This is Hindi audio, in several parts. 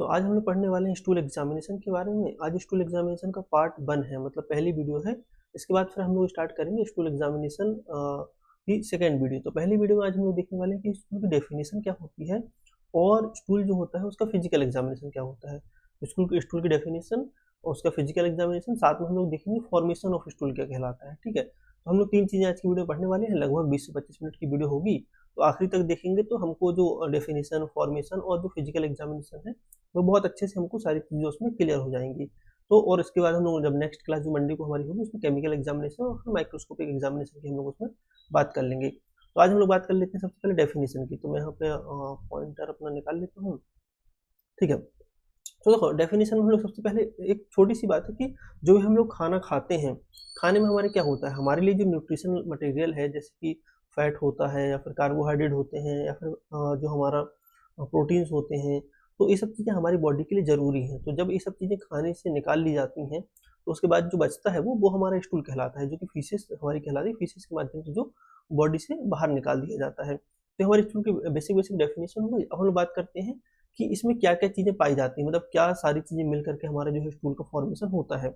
तो आज हम लोग पढ़ने वाले हैं स्टूल एग्जामिनेशन के बारे में। आज स्टूल एग्जामिनेशन का पार्ट 1 है, मतलब पहली वीडियो है। इसके बाद फिर हम लोग स्टार्ट करेंगे स्टूल एग्जामिनेशन की सेकेंड वीडियो। तो पहली वीडियो में आज हम लोग देखने वाले हैं कि स्टूल की डेफिनेशन क्या होती है और स्टूल जो होता है उसका फिजिकल एग्जामिनेशन क्या होता है। स्टूल की डेफिनेशन और उसका फिजिकल एग्जामिनेशन, साथ में हम लोग देखेंगे फॉर्मेशन ऑफ स्टूल क्या कहलाता है। ठीक है, तो हम लोग तीन चीज़ें आज की वीडियो पढ़ने वाले हैं। लगभग 20 से 25 मिनट की वीडियो होगी, तो आखिरी तक देखेंगे तो हमको जो डेफिनेशन, फॉर्मेशन और जो फिजिकल एग्जामिनेशन है वो बहुत अच्छे से हमको सारी चीज़ें उसमें क्लियर हो जाएंगी। तो और इसके बाद हम लोग जब नेक्स्ट क्लास जो मंडे को हमारी होगी उसमें केमिकल एग्जामिनेशन और फिर माइक्रोस्कोपिक एग्जामिनेशन की हम लोग उसमें बात कर लेंगे। तो आज हम लोग बात कर लेते हैं सबसे पहले डेफिनेशन की। तो मैं यहाँ पे पॉइंटर अपना निकाल लेता हूँ। ठीक है, तो देखो डेफिनेशन में हम लोग सबसे पहले एक छोटी सी बात है कि जो भी हम लोग खाना खाते हैं, खाने में हमारे क्या होता है, हमारे लिए जो न्यूट्रिशनल मटेरियल है जैसे कि फैट होता है या फिर कार्बोहाइड्रेट होते हैं या फिर जो हमारा प्रोटीन्स होते हैं, तो ये सब चीज़ें हमारी बॉडी के लिए ज़रूरी हैं। तो जब ये सब चीज़ें खाने से निकाल ली जाती हैं तो उसके बाद जो बचता है वो हमारा स्टूल कहलाता है, जो कि फीसेस हमारी कहलाती है। फीसेस के माध्यम से जो बॉडी से बाहर निकाल दिया जाता है। तो हमारे स्टूल की बेसिक बेसिक डेफिनेशन हुई। अब हम लोग बात करते हैं कि इसमें क्या-क्या चीज़ें पाई जाती हैं, मतलब क्या सारी चीज़ें मिल करके हमारा जो है स्टूल का फॉर्मेशन होता है।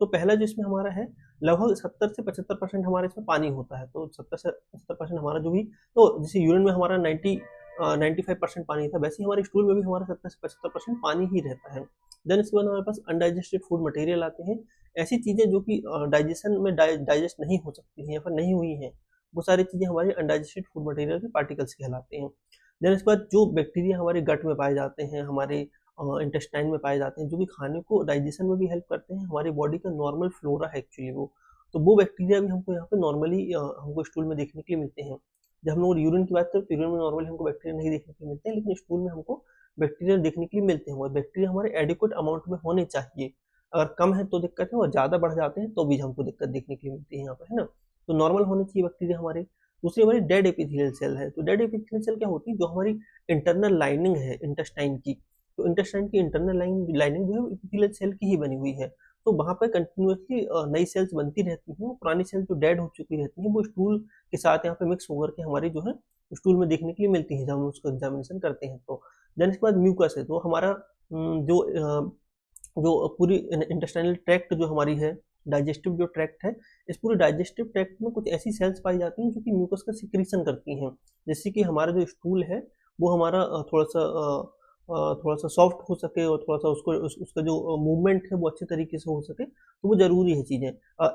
तो पहला जो इसमें हमारा है, लगभग 70 से 75% हमारे इसमें पानी होता है। तो 70 से 75% हमारा जो भी, तो जैसे यूरिन में हमारा 95% पानी था, वैसे ही हमारे स्टूल में भी हमारा 70 से 75% पानी ही रहता है। देन इसके बाद हमारे पास अनडाइजेस्टेड फूड मटेरियल आते हैं। ऐसी चीज़ें जो कि डाइजेशन में डाइजेस्ट नहीं हो सकती हैं या फिर नहीं हुई हैं, वो सारी चीज़ें हमारी अनडाइजेस्टेड फूड मटेरियल के पार्टिकल्स कहलाते हैं। देन इसके बाद जो बैक्टीरिया हमारे गट में पाए जाते हैं, हमारे इंटेस्टाइन में पाए जाते हैं, जो कि खाने को डाइजेशन में भी हेल्प करते हैं, हमारी बॉडी का नॉर्मल फ्लोरा है एक्चुअली वो। तो वो बैक्टीरिया भी हमको यहाँ पे नॉर्मली हमको स्टूल में देखने के लिए मिलते हैं। जब हम लोग यूरिन की बात करें तो यूरिन में नॉर्मली हमको बैक्टीरिया नहीं देखने के लिए मिलते हैं, लेकिन स्टूल में हमको बैक्टीरिया देखने के लिए मिलते हैं। और बैक्टीरिया हमारे एडिक्वेट अमाउंट में होने चाहिए। अगर कम है तो दिक्कत है और ज़्यादा बढ़ जाते हैं तो भी हमको दिक्कत देखने के लिए मिलती है यहाँ पर, है ना। तो नॉर्मल होने चाहिए बैक्टीरिया हमारे। दूसरी हमारी डेड एपिथेलियल सेल है। तो डेड एपिथेलियल सेल क्या होती है, जो हमारी इंटरनल लाइनिंग है इंटेस्टाइन की। तो इंटेस्टाइन की इंटरनल लाइनिंग जो है एपिथेलियल सेल की ही बनी हुई है। तो वहाँ पर कंटिन्यूसली नई सेल्स बनती रहती हैं। पुरानी सेल्स जो डेड हो चुकी रहती हैं वो स्टूल के साथ यहाँ पे मिक्स होकर के हमारी जो है स्टूल में देखने के लिए मिलती है जब हम उसको एग्जामिनेशन करते हैं। तो देन इसके बाद म्यूकस है। तो हमारा जो पूरी इंटेस्टाइनल ट्रैक्ट जो हमारी है, डाइजेस्टिव जो ट्रैक्ट है, इस पूरे डाइजेस्टिव ट्रैक्ट में कुछ ऐसी सेल्स पाई जाती हैं जो कि म्यूकस का सिक्रीशन करती हैं। जैसे कि हमारा जो स्टूल है वो हमारा थोड़ा सा सॉफ्ट हो सके और थोड़ा सा उसका जो मूवमेंट है वो अच्छे तरीके से हो सके, तो वो ज़रूरी है चीज़ें।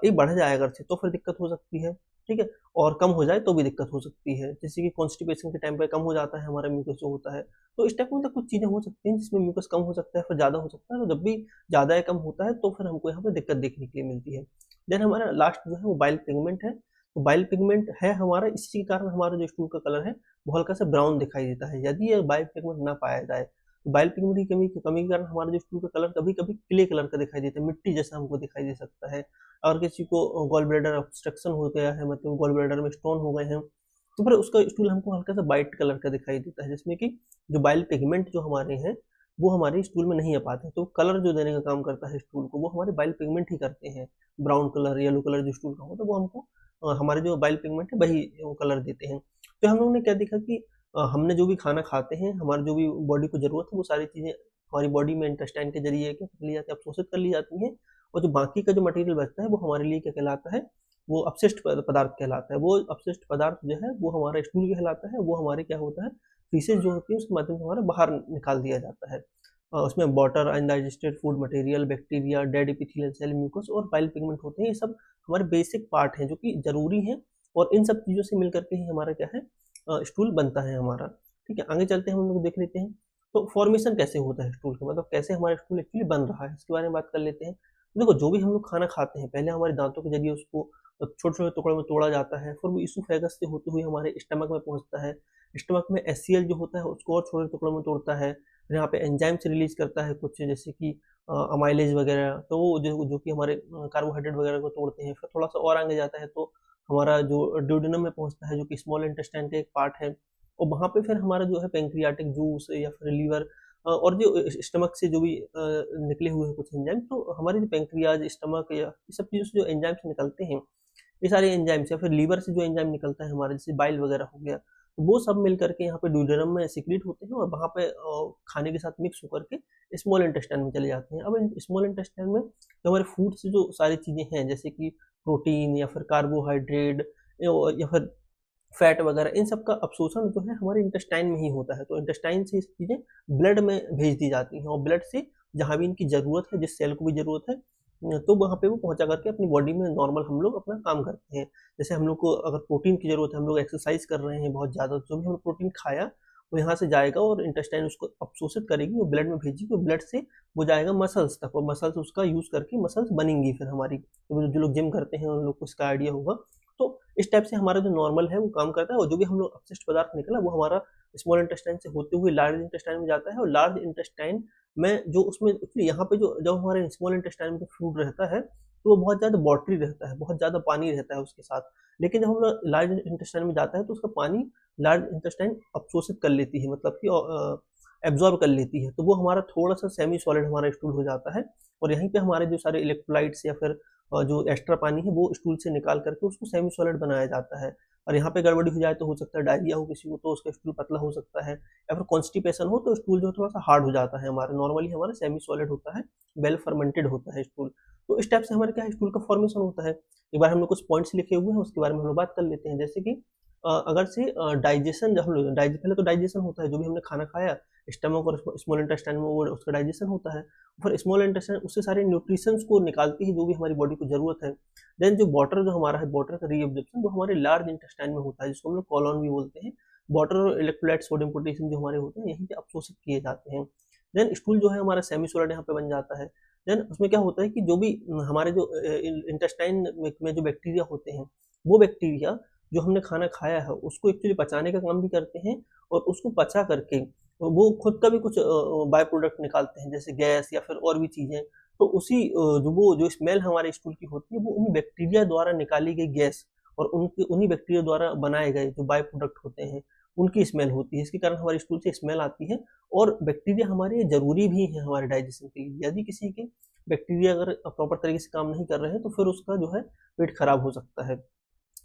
ये बढ़ जाए अगर से तो फिर दिक्कत हो सकती है। ठीक है, और कम हो जाए तो भी दिक्कत हो सकती है। जैसे कि कॉन्स्टिपेशन के टाइम पे कम हो जाता है हमारा म्यूकस जो होता है, तो इस टाइप में मतलब कुछ चीज़ें हो सकती हैं जिसमें म्यूकस कम हो सकता है, फिर ज़्यादा हो सकता है। तो जब भी ज़्यादा या कम होता है तो फिर हमको यहाँ पे दिक्कत देखने के लिए मिलती है। देन हमारा लास्ट जो है वो बाइल पिगमेंट है। तो बाइल पिगमेंट है हमारा, इसी के कारण हमारा जो स्टूल का कलर है वो हल्का सा ब्राउन दिखाई देता है। यदि ये बाइल पिगमेंट ना पाया जाए तो बाइल पिगमेंट की कमी के कारण हमारा जो स्टूल का कलर कभी कभी क्ले कलर का दिखाई देता है, मिट्टी जैसा हमको दिखाई दे सकता है। अगर किसी को गॉल ब्लैडर ऑब्स्ट्रक्शन हो गया है, मतलब गॉल ब्लैडर में स्टोन हो गए हैं, तो फिर उसका स्टूल हमको हल्का सा वाइट कलर का दिखाई देता है, जिसमें कि जो बाइल पिगमेंट जो हमारे हैं वो हमारे स्टूल में नहीं आ पाते। तो कलर जो देने का काम करता है स्टूल को वो हमारे बाइल पिगमेंट ही करते हैं। ब्राउन कलर, येलो कलर जो स्टूल का होता है वो हमको हमारे जो बाइल पिगमेंट है वही वो कलर देते हैं। तो हम लोगों ने क्या देखा कि हमने जो भी खाना खाते हैं, हमारी जो भी बॉडी को ज़रूरत है वो सारी चीज़ें हमारी बॉडी में इंटेस्टाइन के जरिए क्या कर ली जाती है, अवशोषित कर ली जाती हैं। और जो बाकी का जो मटेरियल बचता है वो हमारे लिए क्या कहलाता है, वो अपशिष्ट पदार्थ कहलाता है। वो अपशिष्ट पदार्थ जो है वो हमारा स्टूल कहलाता है। वो हमारे क्या होता है, फीसेज जो होती है उसके माध्यम से हमारा बाहर निकाल दिया जाता है। उसमें water, undigested food material, bacteria, dead epithelial cell, mucus और बाइल पिगमेंट होते हैं। ये सब हमारे बेसिक पार्ट हैं जो कि जरूरी हैं, और इन सब चीज़ों से मिल करके ही हमारा क्या है स्टूल बनता है हमारा। ठीक है, आगे चलते हैं, हम लोग देख लेते हैं तो फॉर्मेशन कैसे होता है स्टूल का, मतलब कैसे हमारा स्टूल एक्चुअली बन रहा है, इसके बारे में बात कर लेते हैं। तो देखो, जो भी हम लोग खाना खाते हैं पहले हमारे दांतों के जरिए उसको छोटे छोटे टुकड़ों में तोड़ा जाता है, फिर वो इसोफेगस से होते हुए हमारे स्टमक में पहुंचता है। स्टमक में एचसीएल जो होता है उसको और छोटे टुकड़ों में तोड़ता है। फिर यहाँ पे एंजाइम से रिलीज करता है कुछ, जैसे कि अमाइलेज वगैरह, तो वो जो कि हमारे कार्बोहाइड्रेट वगैरह को तोड़ते हैं। फिर थोड़ा सा और आगे जाता है तो हमारा जो ड्यूडेनम में पहुंचता है, जो कि स्मॉल इंटेस्टाइन का एक पार्ट है। और वहाँ पे फिर हमारा जो है पेंक्रियाटिक जूस या फिर लीवर और जो स्टमक से जो भी निकले हुए हैं कुछ एंजाइम, तो हमारे जो पेंक्रियाज, स्टमक या ये सब चीज़ों से जो एंजाइम्स निकलते हैं, ये सारे एंजाइम्स, या फिर लीवर से जो एंजाइम निकलता है हमारे, जैसे बाइल वगैरह हो गया, तो वो सब मिल करके यहाँ पे ड्यूडेनम में सिक्रीट होते हैं और वहाँ पे खाने के साथ मिक्स होकर के स्मॉल इंटेस्टाइन में चले जाते हैं। अब स्मॉल इंटेस्टाइन में जो हमारे फूड से जो सारी चीज़ें हैं, जैसे कि प्रोटीन या फिर कार्बोहाइड्रेट या फिर फैट वगैरह, इन सब का अवशोषण जो है हमारे इंटेस्टाइन में ही होता है। तो इंटेस्टाइन से इस चीज़ें ब्लड में भेज दी जाती हैं और ब्लड से जहाँ भी इनकी ज़रूरत है, जिस सेल को भी ज़रूरत है, तो वहाँ पे वो पहुँचा करके अपनी बॉडी में नॉर्मल हम लोग अपना काम करते हैं। जैसे हम लोग को अगर प्रोटीन की ज़रूरत है, हम लोग एक्सरसाइज कर रहे हैं बहुत ज़्यादा, जो भी हमने प्रोटीन खाया वो यहाँ से जाएगा और इंटेस्टाइन उसको अवशोषित करेगी, वो ब्लड में भेजेगी और ब्लड से वो जाएगा मसल्स तक और मसल्स उसका यूज़ करके मसल्स बनेंगी फिर हमारी। तो जो लोग जिम करते हैं उन लोग को इसका आइडिया होगा। तो इस टाइप से हमारा जो नॉर्मल है वो काम करता है और जो भी हम लोग अपशिष्ट पदार्थ निकला वो हमारा स्मॉल इंटेस्टाइन से होते हुए लार्ज इंटेस्टाइन में जाता है और लार्ज इंटेस्टाइन में जो उसमें यहाँ पे जो जब हमारे स्मॉल इंटेस्टाइन में फूड रहता है तो वो बहुत ज़्यादा वाटरी रहता है, बहुत ज़्यादा पानी रहता है उसके साथ। लेकिन जब हम लार्ज इंटेस्टाइन में जाता है तो उसका पानी लार्ज इंटेस्टाइन अवशोषित कर लेती है, मतलब कि एब्जॉर्ब कर लेती है। तो वो हमारा थोड़ा सा सेमी सॉलिड हमारा स्टूल हो जाता है और यहीं पे हमारे जो सारे इलेक्ट्रोलाइट्स या फिर जो एक्स्ट्रा पानी है वो स्टूल से निकाल करके उसको सेमी सॉलिड बनाया जाता है। और यहाँ पे गड़बड़ी हो जाए तो हो सकता है डायरिया हो किसी को, तो उसका स्टूल पतला हो सकता है, या फिर कॉन्स्टिपेशन हो तो स्टूल जो थोड़ा सा हार्ड हो जाता है। हमारा नॉर्मली हमारा सेमी सॉलिड होता है, वेल फर्मेंटेड होता है स्टूल। तो इस टाइप से हमारे क्या है स्टूल का फॉर्मेशन होता है। एक बार हमने कुछ पॉइंट्स लिखे हुए हैं उसके बारे में हम लोग बात कर लेते हैं। जैसे कि अगर से डाइजेशन, जब हम लोग पहले तो डाइजेशन होता है, जो भी हमने खाना खाया स्टमक और स्मॉल इंटेस्टाइन में वो उसका डाइजेशन होता है। फिर स्मॉल इंटेस्टाइन उससे सारे न्यूट्रिशंस को निकालती है जो भी हमारी बॉडी को जरूरत है। देन जो वाटर जो हमारा है, वाटर का रीअब्जॉर्प्शन वो हमारे लार्ज इंटेस्टाइन में होता है, जिसको हम लोग कॉलोन भी बोलते हैं। वाटर और इलेक्ट्रोलाइट, सोडियम, पोटेशियम जो हमारे होते हैं यहीं पे अवशोषित किए जाते हैं। देन स्टूल जो है हमारा सेमी सॉलिड यहाँ पे बन जाता है। देन उसमें क्या होता है कि जो भी हमारे जो इंटेस्टाइन में जो बैक्टीरिया होते हैं, वो बैक्टीरिया जो हमने खाना खाया है उसको एक्चुअली पचाने का काम भी करते हैं और उसको पचा करके वो खुद का भी कुछ बाय प्रोडक्ट निकालते हैं, जैसे गैस या फिर और भी चीज़ें। तो उसी जो स्मेल हमारे स्टूल की होती है वो उन्हीं बैक्टीरिया द्वारा निकाली गई गैस और उन्हीं बैक्टीरिया द्वारा बनाए गए जो बाय प्रोडक्ट होते हैं उनकी स्मेल होती है। इसके कारण हमारे स्टूल से स्मेल आती है और बैक्टीरिया हमारे ज़रूरी भी है हमारे डाइजेशन के लिए। यदि किसी के बैक्टीरिया अगर प्रॉपर तरीके से काम नहीं कर रहे हैं तो फिर उसका जो है पेट खराब हो सकता है।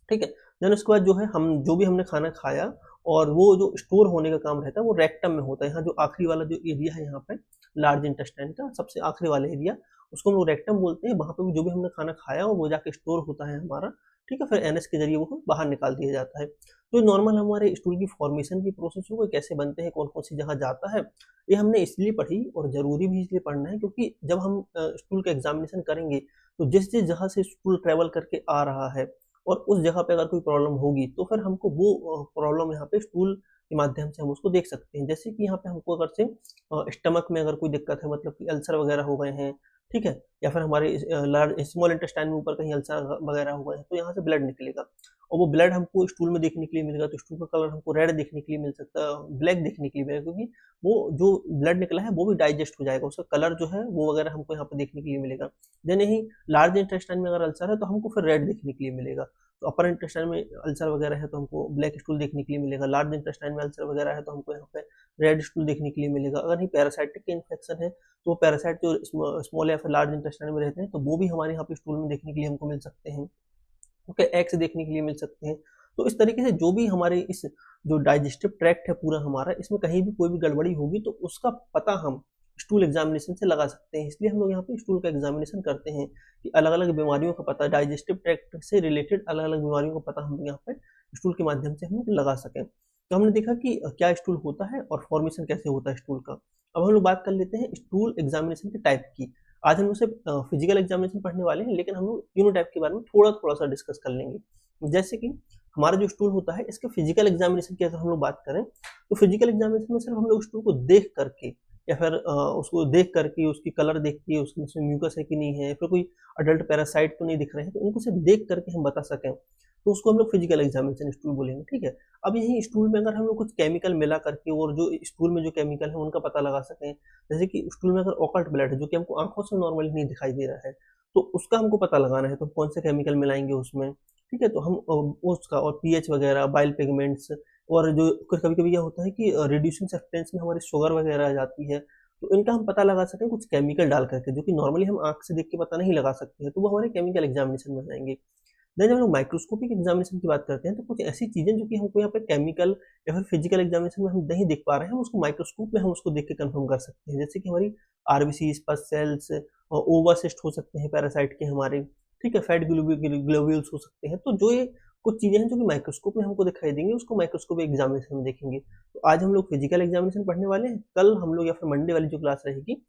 ठीक है। देन उसके बाद जो है हम जो भी हमने खाना खाया और वो जो स्टोर होने का काम रहता है वो रेक्टम में होता है। यहाँ जो आखिरी वाला जो एरिया है यहाँ पे लार्ज इंटेस्टाइन का सबसे आखिरी वाला एरिया, उसको हम लोग रेक्टम बोलते हैं। वहाँ पे जो भी हमने खाना खाया वो जाके स्टोर होता है हमारा। ठीक है। फिर एनएस के जरिए वो बाहर निकाल दिया जाता है। तो नॉर्मल हमारे स्टूल की फॉर्मेशन की प्रोसेस हो, कैसे बनते हैं, कौन कौन सी जगह जाता है, ये हमने इसलिए पढ़ी और ज़रूरी भी इसलिए पढ़ना है क्योंकि जब हम स्टूल का एग्जामिनेशन करेंगे तो जिस जिस जगह से स्टूल ट्रेवल करके आ रहा है और उस जगह पे अगर कोई प्रॉब्लम होगी तो फिर हमको वो प्रॉब्लम यहाँ पे स्टूल के माध्यम से हम उसको देख सकते हैं। जैसे कि यहाँ पे हमको अगर से स्टमक में अगर कोई दिक्कत है, मतलब कि अल्सर वगैरह हो गए हैं, ठीक है, या फिर हमारे लार्ज स्मॉल इंटेस्टाइन में ऊपर कहीं अल्सर वगैरह हो गए हैं तो यहाँ से ब्लड निकलेगा और वो ब्लड हमको स्टूल में देखने के लिए मिलेगा। तो स्टूल का कलर हमको रेड देखने के लिए मिल सकता है, ब्लैक देखने के लिए मिलेगा, क्योंकि वो जो ब्लड निकला है वो भी डाइजेस्ट हो जाएगा, उसका कलर जो है वो वगैरह हमको यहाँ पे देखने के लिए मिलेगा। देन यही लार्ज इंटेस्टाइन में अगर अल्सर है तो हमको फिर रेड देखने के लिए मिलेगा। तो अपर इंटेस्टाइन में अल्सर वगैरह है तो हमको ब्लैक स्टूल देखने के लिए मिलेगा। लार्ज इंटेस्टाइन में अल्सर वगैरह है तो हमको यहाँ पे रेड स्टूल देखने के लिए मिलेगा। अगर नहीं पैरासाइटिक इन्फेक्शन है तो पैरासाइट जो स्मॉल या फिर लार्ज इंटेस्टाइन में रहते हैं तो वो भी हमारे यहाँ पे स्टूल में देखने के लिए हमको मिल सकते हैं। ओके, एक्स देखने के लिए मिल सकते हैं। तो इस तरीके से जो भी हमारे इस जो डाइजेस्टिव ट्रैक्ट है पूरा हमारा, इसमें कहीं भी कोई भी गड़बड़ी होगी तो उसका पता हम स्टूल एग्जामिनेशन से लगा सकते हैं। इसलिए हम लोग यहाँ पे स्टूल का एग्जामिनेशन करते हैं कि अलग अलग बीमारियों का पता, डाइजेस्टिव ट्रैक्ट से रिलेटेड अलग अलग बीमारियों का पता हम लोग यहाँ पे स्टूल के माध्यम से हम लोग लगा सकें। तो हमने देखा कि क्या स्टूल होता है और फॉर्मेशन कैसे होता है स्टूल का। अब हम लोग बात कर लेते हैं स्टूल एग्जामिनेशन के टाइप की। आज हम लोग सिर्फ फिजिकल एग्जामिनेशन पढ़ने वाले हैं, लेकिन हम लोग तीनों टाइप के बारे में थोड़ा थोड़ा सा डिस्कस कर लेंगे। जैसे कि हमारा जो स्टूल होता है इसके फिजिकल एग्जामिनेशन की अगर हम लोग बात करें तो फिजिकल एग्जामिनेशन में सिर्फ हम लोग स्टूल को देख करके या फिर उसको देख करके उसकी कलर देख के उसमें म्यूकस है कि नहीं है, फिर कोई अडल्ट पैरासाइट तो नहीं दिख रहे हैं, तो उनको सिर्फ देख करके हम बता सकें तो उसको हम लोग फिजिकल एग्जामिनेशन स्टूल बोलेंगे। ठीक है। अब यही स्टूल में अगर हम लोग कुछ केमिकल मिला करके और जो स्टूल में जो केमिकल है उनका पता लगा सकें, जैसे कि स्टूल में अगर ऑकल्ट ब्लड है जो कि हमको आंखों से नॉर्मली नहीं दिखाई दे रहा है तो उसका हमको पता लगाना है तो कौन से केमिकल मिलाएंगे उसमें। ठीक है। तो हम उसका और पीएच वगैरह, बाइल पिगमेंट्स, और जो कभी कभी क्या होता है कि रिड्यूसिंग सब्सटेंस में हमारी शुगर वगैरह आ जाती है तो इनका हम पता लगा सकें कुछ केमिकल डाल करके, जो कि नॉर्मली हम आंख से देख के पता नहीं लगा सकते हैं, तो वो हमारे केमिकल एग्जामिनेशन में जाएंगे। देन जब हम लोग माइक्रोस्कोपिक एग्जामिनेशन की बात करते हैं तो कुछ ऐसी चीज़ें जो कि हमको यहाँ पे केमिकल या फिर फिजिकल एग्जामिनेशन में हम नहीं देख पा रहे हैं, उसको माइक्रोस्कोप में हम उसको देख के कंफर्म कर सकते हैं। जैसे कि हमारी आरबीसी, पस सेल्स, ओवासिस्ट हो सकते हैं पैरासाइट के हमारे, ठीक है, फैट ग्लोब्यूल्स हो सकते हैं। तो जो ये कुछ चीज़ें हैं जो कि माइक्रोस्कोप में हमको दिखाई देंगी, उसको माइक्रोस्कोपिक एग्जामिनेशन में देखेंगे। तो आज हम लोग फिजिकल एग्जामिनेशन पढ़ने वाले हैं, कल हम लोग या फिर मंडे वाली जो क्लास रहेगी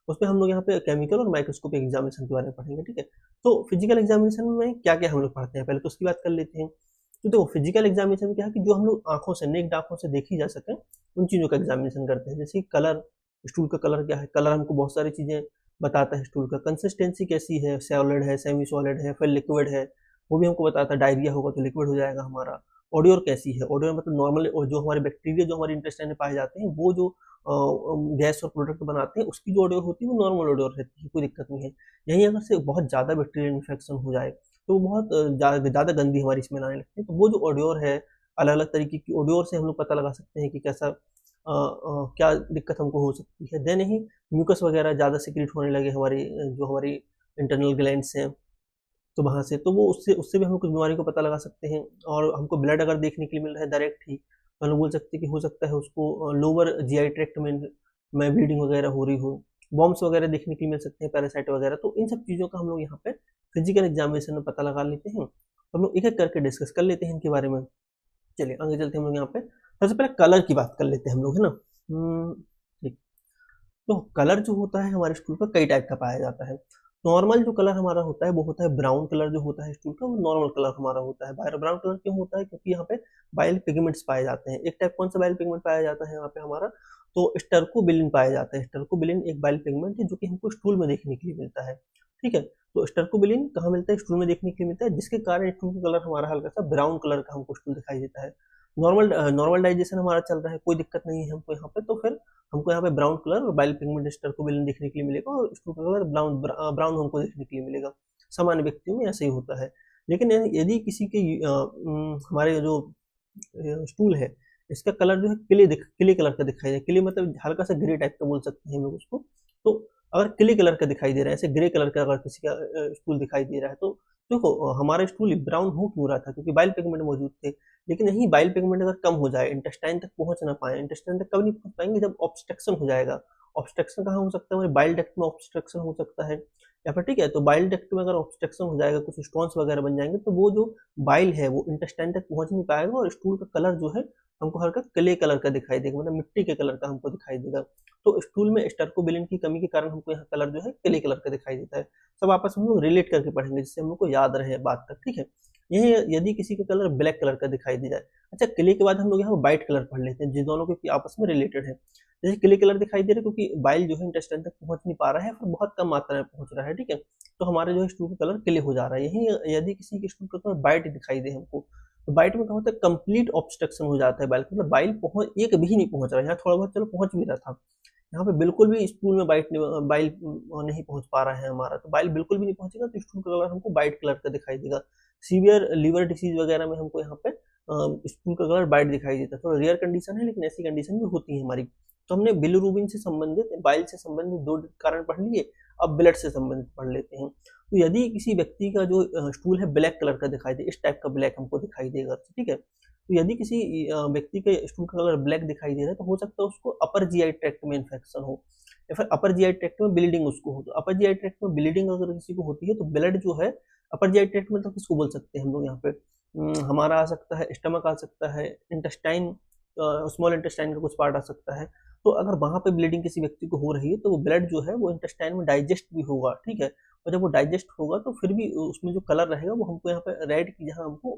उसमें हम लोग यहाँ पे केमिकल और माइक्रोस्कोपिक एग्जामिनेशन के बारे में पढ़ेंगे, ठीक है। तो फिजिकल एग्जामिनेशन में क्या क्या हम लोग पढ़ते हैं, पहले तो उसकी बात कर लेते हैं। तो देखो फिजिकल एग्जामिनेशन में क्या है कि जो हम लोग आंखों से, नेक्ड आंखों से देखी जा सके उन चीज़ों का एग्जामिनेशन करते हैं। जैसे कलर, स्टूल का कलर क्या है, कलर हमको बहुत सारी चीज़ें बताता है। स्टूल का कंसिस्टेंसी कैसी है, सॉलिड है, सेमी सॉलिड है, फिर लिक्विड है, वो भी हमको बताता है। डायरिया होगा तो लिक्विड हो जाएगा हमारा। ऑडियोर कैसी है, ऑडियोर मतलब नॉर्मल जो हमारे बैक्टीरिया जो हमारे इंटेस्टाइन में पाए जाते हैं, वो जो गैस और प्रोडक्ट बनाते हैं, उसकी जो ऑडियोर होती है वो नॉर्मल ऑडियोर रहती है, कोई दिक्कत नहीं है। यहीं अगर से बहुत ज़्यादा बैक्टीरियल इन्फेक्शन हो जाए तो बहुत ज़्यादा गंदी हमारी स्मेल आने लगती है। तो वो जो ऑडियोर है, अलग अलग तरीके की ऑडियोर से हम लोग पता लगा सकते हैं कि कैसा क्या दिक्कत हमको हो सकती है। देन ही म्यूकस वगैरह ज़्यादा सिक्रीट होने लगे हमारी जो हमारी इंटरनल ग्लैंड्स हैं, तो वहाँ से तो वो उससे उससे भी हम लोग कुछ बीमारी को पता लगा सकते हैं। और हमको ब्लड अगर देखने के लिए मिल रहा है डायरेक्ट ही, तो हम लोग बोल सकते हैं कि हो सकता है उसको लोअर जीआई ट्रैक्ट में ब्लीडिंग वगैरह हो रही हो। बॉम्ब्स वगैरह देखने के लिए मिल सकते हैं, पैरासाइट वगैरह। तो इन सब चीज़ों का हम लोग यहाँ पे फिजिकल एग्जामिनेशन में पता लगा लेते हैं। तो हम लोग एक एक करके डिस्कस कर लेते हैं इनके बारे में। चलिए आगे चलते हैं हम लोग यहाँ पे। सबसे पहले कलर की बात कर लेते हैं हम लोग, है ना। ठीक। तो कलर जो होता है हमारे स्टूल का कई टाइप का पाया जाता है। नॉर्मल जो कलर हमारा होता है वो होता है ब्राउन कलर, जो होता है स्टूल का वो नॉर्मल कलर हमारा होता है। ब्राउन कलर क्यों होता है, क्योंकि यहाँ पे बाइल पिगमेंट्स पाए जाते हैं। एक टाइप कौन सा बाइल पिगमेंट पाया जाता है यहाँ पे हमारा, तो स्टर्कोबिलिन पाया जाता है। स्टर्कोबिलिन एक बाइल पिगमेंट है जो कि हमको स्टूल में देखने के लिए मिलता है, ठीक है। तो स्टर्कोबिलिन कहाँ मिलता है, स्टूल में देखने के लिए मिलता है, जिसके कारण स्टूल का कलर हमारा हल्का सा ब्राउन कलर का हमको स्टूल दिखाई देता है। नॉर्मल डाइजेशन हमारा चल रहा है, कोई दिक्कत नहीं है हमको यहाँ पे, तो फिर हमको यहाँ पे ब्राउन कलर और बाइल पिगमेंट स्टर्कोबिलिन देखने के लिए मिलेगा, और स्टूल का कलर ब्राउन हमको देखने के लिए मिलेगा। सामान्य व्यक्तियों में ऐसे ही होता है। लेकिन यदि किसी के हमारे जो स्टूल है, इसका कलर जो है क्ले कलर का दिखाई दे, क्ले मतलब हल्का सा ग्रे टाइप का बोल सकते हैं हम लोग उसको। तो अगर क्ले कलर का दिखाई दे रहा है, ऐसे ग्रे कलर का अगर किसी का स्टूल दिखाई दे रहा है, तो देखो हमारा स्टूल ब्राउन हो क्यों रहा था, क्योंकि बाइल पिगमेंट मौजूद थे। लेकिन यही बाइल पिगमेंट अगर कम हो जाए, इंटेस्टाइन तक पहुंच ना पाए, इंटेस्टाइन तक कब नहीं पहुंच पाएंगे, जब ऑब्स्ट्रक्शन हो जाएगा। ऑब्स्ट्रक्शन कहाँ हो सकता है, हमारे बाइल डक्ट में ऑब्स्ट्रक्शन हो सकता है, या फिर ठीक है, तो बाइल डक्ट में अगर ऑब्स्ट्रक्शन हो जाएगा, कुछ स्टोन्स वगैरह बन जाएंगे, तो वो जो बाइल है वो इंटेस्टाइन तक पहुंच नहीं पाएगा, और स्टूल का कलर जो है हमको हल्का क्ले कलर का दिखाई देगा, मतलब मिट्टी के कलर का हमको दिखाई देगा। तो स्टूल में स्टर्कोबिलिन की कमी के कारण हमको यहाँ कलर जो है क्ले कलर का दिखाई देता है। सब आपस में हम लोग रिलेट करके पढ़ेंगे, जिससे हम लोग को याद रहे बात तक, ठीक है। यही यदि किसी का कलर ब्लैक कलर का दिखाई दे जाए, अच्छा क्ले के बाद हम लोग यहाँ व्हाइट कलर पढ़ लेते हैं, जिस दोनों के आपस में रिलेटेड है। जैसे क्ले कलर दिखाई दे रहा है क्योंकि बाइल जो है इंटेस्टाइन तक पहुंच नहीं पा रहा है, फिर बहुत कम मात्रा में पहुंच रहा है, ठीक है। तो हमारे जो है स्टूल का कलर क्ले हो जा रहा है। यही यदि किसी के स्टूल का कलर व्हाइट दिखाई दे हमको, तो बाइट में क्या होता है, कंप्लीट ऑब्स्ट्रक्शन हो जाता है बाइल, मतलब बाइल पहुंच एक भी नहीं पहुंच रहा है। यहाँ थोड़ा बहुत चलो पहुंच भी रहा था, यहाँ पे बिल्कुल भी स्टूल में बाइल नहीं पहुंच पा रहा है हमारा, तो बाइल बिल्कुल भी नहीं पहुंचेगा, तो स्टूल का कलर हमको वाइट कलर का दिखाई देगा। सीवियर लीवर डिसीज वगैरह में हमको यहाँ पे स्टूल का कलर वाइट दिखाई देता है। थोड़ा रेयर कंडीशन है, लेकिन ऐसी कंडीशन भी होती है हमारी। तो हमने बिलिरुबिन से संबंधित, बाइल से संबंधित दो कारण पढ़ लिए, अब ब्लड से संबंधित पढ़ लेते हैं। तो यदि किसी व्यक्ति का जो स्टूल है ब्लैक कलर का दिखाई दे, इस टाइप का ब्लैक हमको दिखाई देगा, ठीक है। तो यदि किसी व्यक्ति के स्टूल का कलर ब्लैक दिखाई दे रहा है, तो हो सकता है उसको अपर जीआई ट्रैक्ट में इन्फेक्शन हो, या फिर अपर जीआई ट्रैक्ट में ब्लीडिंग उसको हो। तो अपर जीआई ट्रैक्ट में ब्लीडिंग अगर किसी को होती है, तो ब्लड जो है अपर जीआई ट्रैक्ट में, तो किसको बोल सकते हैं हम लोग यहाँ पे, हमारा आ सकता है स्टमक, आ सकता है इंटेस्टाइन, स्मॉल इंटेस्टाइन का कुछ पार्ट आ सकता है। तो अगर वहां पे ब्लीडिंग किसी व्यक्ति को हो रही है, तो वो ब्लड जो है वो इंटेस्टाइन में डाइजेस्ट भी होगा, ठीक है। और जब वो डाइजेस्ट होगा तो फिर भी उसमें जो कलर रहेगा वो हमको यहाँ पे रेड की जहाँ हमको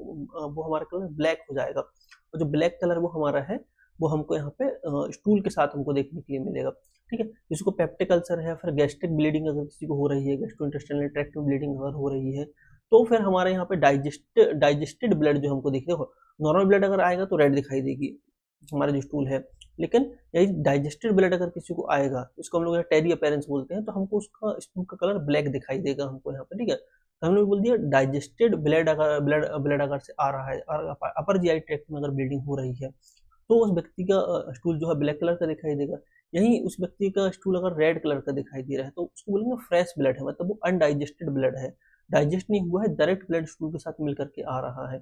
वो हमारा कलर ब्लैक हो जाएगा, और जो ब्लैक कलर वो हमारा है वो हमको यहाँ पे स्टूल के साथ हमको देखने के लिए मिलेगा, ठीक है। जिसको पेप्टिक अल्सर है, फिर गैस्ट्रिक ब्लीडिंग अगर किसी को हो रही है, गैस्ट्रोइंटेस्टाइनल ट्रैक्ट में ब्लीडिंग अगर हो रही है, तो फिर हमारे यहाँ पे डाइजेस्टेड ब्लड जो हमको दिखे, देखो नॉर्मल ब्लड अगर आएगा तो रेड दिखाई देगी हमारा जो स्टूल है, लेकिन यही डाइजेस्टेड ब्लड अगर किसी को आएगा, इसको हम लोग टेरी अपीयरेंस बोलते हैं, तो हमको उसका स्टूल का कलर ब्लैक दिखाई देगा हमको यहाँ पे, ठीक है। तो हमने बोल दिया डाइजेस्टेड ब्लड अगर से आ रहा है, अपर जीआई ट्रैक्ट में अगर ब्लीडिंग हो रही है, तो उस व्यक्ति का स्टूल जो है ब्लैक कलर का दिखाई देगा। यही उस व्यक्ति का स्टूल अगर रेड कलर का दिखाई दे रहा है, तो उसको बोलेंगे फ्रेश ब्लड है, मतलब वो अनडाइजेस्टेड ब्लड है। डाइजेस्ट नहीं हुआ है, डायरेक्ट ब्लड स्टूल के साथ मिल करके आ रहा है।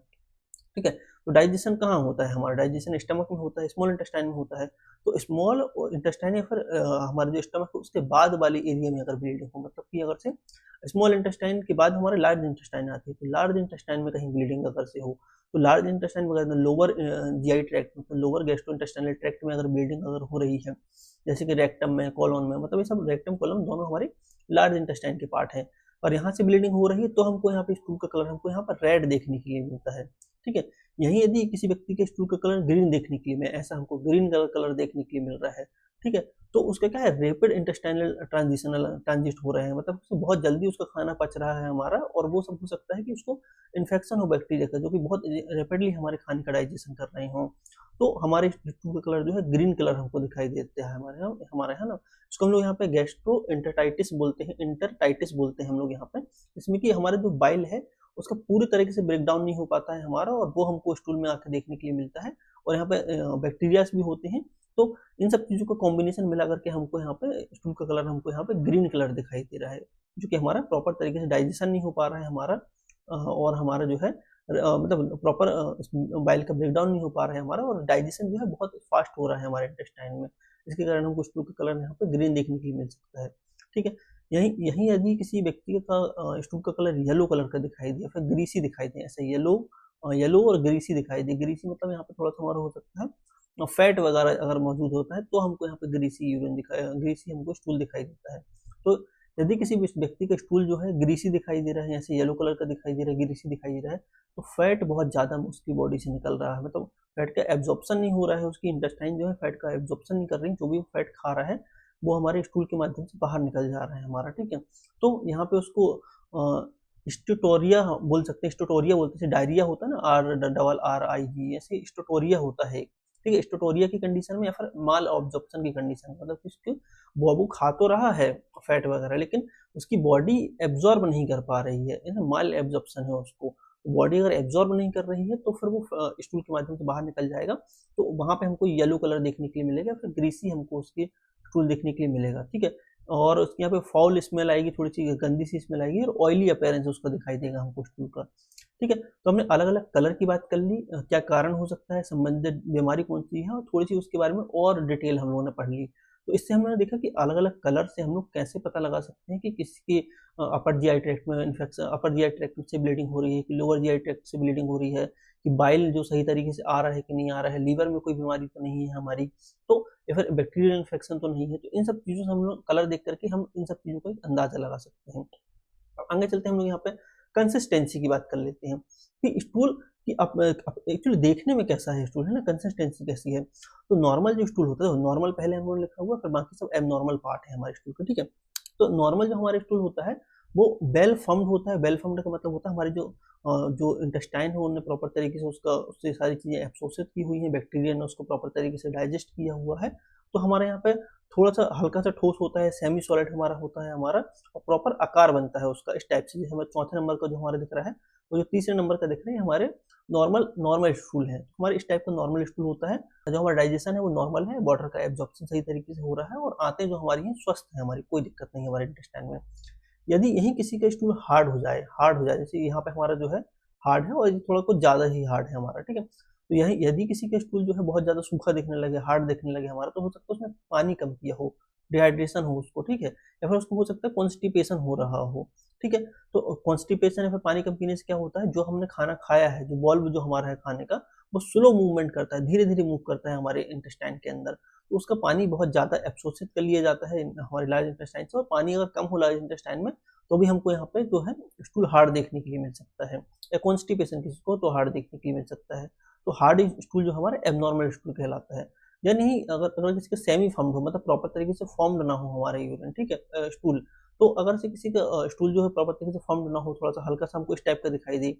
ठीक है, तो डाइजेशन कहाँ होता है हमारा? डाइजेशन स्टमक में होता है, स्मॉल इंटेस्टाइन में होता है। तो स्मॉल इंटेस्टाइन या फिर हमारा जो स्टमक है उसके बाद वाली एरिया में अगर ब्लीडिंग हो, मतलब कि अगर से स्मॉल इंटेस्टाइन के बाद हमारे लार्ज इंटेस्टाइन आती है, तो लार्ज इंटेस्टाइन में कहीं ब्लीडिंग अगर से हो, तो लार्ज इंटेस्टाइन वगैरह लोअर जीआई ट्रैक्ट मतलब लोअर गैस्ट्रोइंटेस्टाइनल ट्रैक्ट में अगर ब्लीडिंग अगर हो रही है, जैसे कि रेक्टम में, कॉलोन में, मतलब ये सब रेक्टम कॉलोन दोनों हमारे लार्ज इंटेस्टाइन के पार्ट हैं, और यहाँ से ब्लीडिंग हो रही है, तो हमको यहाँ पे स्टूल का कलर हमको यहाँ पर रेड देखने के लिए मिलता है। ठीक है, यही यदि किसी व्यक्ति के स्टूल का कलर ग्रीन देखने के लिए में ऐसा हमको ग्रीन कलर देखने के लिए मिल रहा है, ठीक है, तो उसका क्या है, रेपिड इंटेस्टाइनल ट्रांजिट हो रहे हैं, मतलब बहुत जल्दी उसका खाना पच रहा है हमारा, और वो सब हो सकता है कि उसको इन्फेक्शन हो बैक्टीरिया का, जो कि बहुत रेपिडली हमारे खाने का डाइजेशन कर रहे हों, तो हमारे स्टूल का कलर जो है ग्रीन कलर हमको दिखाई देता है हमारे यहाँ ना। इसको हम लोग यहाँ पे गैस्ट्रो इंटरटाइटिस बोलते हैं, इंटरटाइटिस बोलते हैं हम लोग यहाँ पे, इसमें कि हमारा जो बाइल है उसका पूरी तरीके से ब्रेक डाउन नहीं हो पाता है हमारा, और वो हमको स्टूल में आकर देखने के लिए मिलता है, और यहाँ पे बैक्टीरियाज भी होते हैं। तो इन सब चीज़ों का कॉम्बिनेशन मिला करके हमको यहाँ पे स्टूल का कलर हमको यहाँ पे ग्रीन कलर दिखाई दे रहा है, जो कि हमारा प्रॉपर तरीके से डाइजेशन नहीं हो पा रहा है हमारा, और हमारा जो है मतलब प्रॉपर बाइल का ब्रेकडाउन नहीं हो पा रहा है हमारा, और डाइजेशन जो है बहुत फास्ट हो रहा है हमारे इंटेस्टाइन में, इसके कारण हमको स्टूल का कलर यहाँ पे ग्रीन देखने के लिए मिल सकता है। ठीक है, यही यही यदि किसी व्यक्ति का स्टूल का कलर येलो कलर का दिखाई दे, फिर ग्रीसी दिखाई दे, ऐसे येलो और ग्रीसी दिखाई दे, ग्रीसी मतलब यहाँ पे थोड़ा सा हमारा हो सकता है फैट वगैरह अगर मौजूद होता है, तो हमको यहाँ पे ग्रीसी यूरिन ग्रीसी हमको स्टूल दिखाई देता है। तो यदि किसी व्यक्ति का स्टूल जो है ग्रीसी दिखाई दे रहा है, जैसे येलो कलर का दिखाई दे रहा है, ग्रीसी दिखाई दे रहा है, तो फैट बहुत ज़्यादा उसकी बॉडी से निकल रहा है, मतलब फैट का एब्जॉर्प्शन नहीं हो रहा है, उसकी इंटेस्टाइन जो है फैट का एब्जॉर्प्शन नहीं कर रही, जो भी फैट खा रहा है वो हमारे स्टूल के माध्यम से बाहर निकल जा रहा है हमारा। ठीक है, तो यहाँ पे उसको स्टोटोरिया बोल सकते हैं, स्टोटोरिया बोलते हैं, डायरिया होता है ना, RRIG, ऐसे स्टोटोरिया होता है। ठीक है, स्टोटोरिया की कंडीशन में या फिर माल ऑब्जॉर्प्शन की कंडीशन में, मतलब उसके वो खा तो रहा है फैट वगैरह, लेकिन उसकी बॉडी एब्जॉर्ब नहीं कर पा रही है ना, माल एब्जॉर्प्शन है उसको, बॉडी अगर एब्जॉर्ब नहीं कर रही है तो फिर वो स्टूल के माध्यम से बाहर निकल जाएगा, तो वहाँ पे हमको येलो कलर देखने के लिए मिलेगा, फिर ग्रीसी हमको उसकी स्टूल देखने के लिए मिलेगा। ठीक है, और उसके यहाँ पे फाउल स्मेल आएगी, थोड़ी सी गंदी सी स्मेल आएगी, और ऑयली अपीयरेंस उसका दिखाई देगा हमको स्टूल का। ठीक है, तो हमने अलग अलग कलर की बात कर ली, क्या कारण हो सकता है, संबंधित बीमारी कौन सी है, और थोड़ी सी उसके बारे में और डिटेल हम लोगों ने पढ़ ली। तो इससे हमने देखा कि अलग अलग कलर से हम लोग कैसे पता लगा सकते हैं कि किसी अपर जीआई ट्रैक्ट में इन्फेक्शन, अपर जीआई ट्रैक्ट से ब्लीडिंग हो रही है कि लोअर जीआई ट्रैक्ट से ब्लीडिंग हो रही है, कि बाइल जो सही तरीके से आ रहा है कि नहीं आ रहा है, लीवर में कोई बीमारी तो नहीं है हमारी, तो या फिर बैक्टीरियल इन्फेक्शन तो नहीं है। तो इन सब चीज़ों से हम लोग कलर देख करके हम इन सब चीज़ों का एक अंदाजा लगा सकते हैं। आगे चलते हैं, हम लोग यहाँ पे कंसिस्टेंसी की बात कर लेते हैं कि स्टूल की एक्चुअली देखने में कैसा है स्टूल, है ना, कंसिस्टेंसी कैसी है। तो नॉर्मल जो स्टूल होता है, नॉर्मल पहले हम लोग लिखा हुआ, फिर बाकी सब एबनॉर्मल पार्ट है हमारे स्टूल का। ठीक है, तो नॉर्मल जो हमारे स्टूल होता है वो वेल फॉर्म्ड होता है। वेल फॉर्म्ड का मतलब होता है हमारी जो इंटेस्टाइन है उन्होंने प्रॉपर तरीके से उससे सारी चीज़ें एब्सॉर्ब की हुई हैं, बैक्टीरिया ने उसको प्रॉपर तरीके से डाइजेस्ट किया हुआ है। तो हमारे यहाँ पे थोड़ा सा हल्का सा ठोस होता है, सेमी सॉलिड हमारा होता है हमारा, और प्रॉपर आकार बनता है उसका इस टाइप से। जैसे हमारे चौथे नंबर का जो हमारा दिख रहा है, वो जो तीसरे नंबर का दिख रहे हैं हमारे नॉर्मल स्टूल है, हमारे इस टाइप का नॉर्मल स्टूल होता है। जो हमारा डाइजेशन है वो नॉर्मल है, वाटर का एब्जॉर्प्शन सही तरीके से हो रहा है, और आते जो हमारी हैं स्वस्थ है, हमारी कोई दिक्कत नहीं है हमारे इंटेस्टाइन में। यदि यही किसी का स्टूल हार्ड हो जाए, जैसे यहाँ पे हमारा जो है हार्ड है, और थोड़ा कुछ ज़्यादा ही हार्ड है हमारा। ठीक है, तो यही यदि किसी का स्टूल जो है बहुत ज़्यादा सूखा दिखने लगे, हार्ड दिखने लगे हमारा, तो हो सकता है उसने पानी कम पिया हो, डिहाइड्रेशन हो उसको। ठीक है, या फिर उसको हो सकता है कॉन्स्टिपेशन हो रहा हो। ठीक है, तो कॉन्स्टिपेशन या फिर पानी कम पीने से क्या होता है, जो हमने खाना खाया है, जो बॉल्व जो हमारा है खाने का, वो स्लो मूवमेंट करता है, धीरे धीरे मूव करता है हमारे इंटेस्टाइन के अंदर, तो उसका पानी बहुत ज़्यादा एब्सॉर्ब कर लिया जाता है हमारे लार्ज इंटेस्टाइन से, और पानी अगर कम हो लार्ज इंटेस्टाइन में, तो भी हमको यहाँ पे जो है स्टूल हार्ड देखने के लिए मिल सकता है, या कॉन्स्टिपेशन किसी को तो हार्ड देखने के लिए मिल सकता है। तो हार्ड स्टूल जो हमारा एबनॉर्मल स्टूल कहलाता है। यानी अगर किसी का सेमी फॉर्म्ड हो, मतलब प्रॉपर तरीके से फॉर्म्ड ना हो हमारा यूरिन, ठीक है, स्टूल, तो अगर से किसी का स्टूल जो है प्रॉपर तरीके से फॉर्म्ड ना हो, थोड़ा सा हल्का सा हमको इस टाइप का दिखाई दे,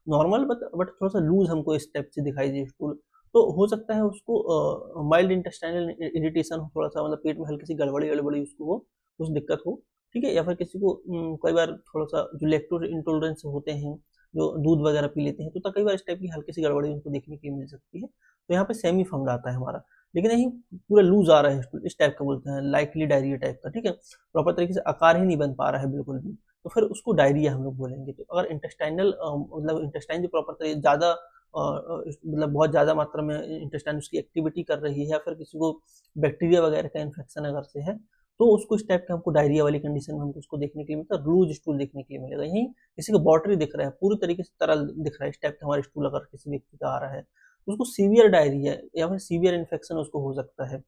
नॉर्मल बट थोड़ा सा लूज हमको इस टाइप से दिखाई दे स्टूल, तो हो सकता है उसको माइल्ड इंटेस्टाइनल इरिटेशन हो, थोड़ा सा मतलब पेट में हल्की सी गड़बड़ी उसको हो, कुछ दिक्कत हो। ठीक है, या फिर किसी को कई बार थोड़ा सा जो लैक्टोज इंटॉलरेंस होते हैं, जो दूध वगैरह पी लेते हैं, तो कई बार इस टाइप की हल्की सी गड़बड़ी उनको देखने के लिए मिल सकती है। तो यहाँ पे सेमी फॉर्म्ड आता है हमारा, लेकिन नहीं पूरा लूज आ रहा है, इस टाइप का बोलते हैं, लाइकली डायरिया टाइप का। ठीक है, प्रॉपर तरीके से आकार ही नहीं बन पा रहा है बिल्कुल भी, तो फिर उसको डायरिया हम लोग बोलेंगे। तो अगर इंटेस्टाइनल मतलब इंटेस्टाइन जो प्रॉपर ज़्यादा मतलब बहुत ज़्यादा मात्रा में इंटेस्टाइन उसकी एक्टिविटी कर रही है, या फिर किसी को बैक्टीरिया वगैरह का इन्फेक्शन अगर से है, तो उसको इस टाइप का हमको डायरिया वाली कंडीशन में हमको उसको देखने के लिए मिलता है, लूज स्टूल देखने के लिए मिलेगा। यहीं किसी को बॉटरी दिख रहा है, पूरी तरीके से तरल दिख रहा है, इस टाइप का हमारा स्टूल अगर किसी व्यक्ति का आ रहा है, तो उसको सीवियर डायरिया या फिर सीवियर इन्फेक्शन उसको हो सकता है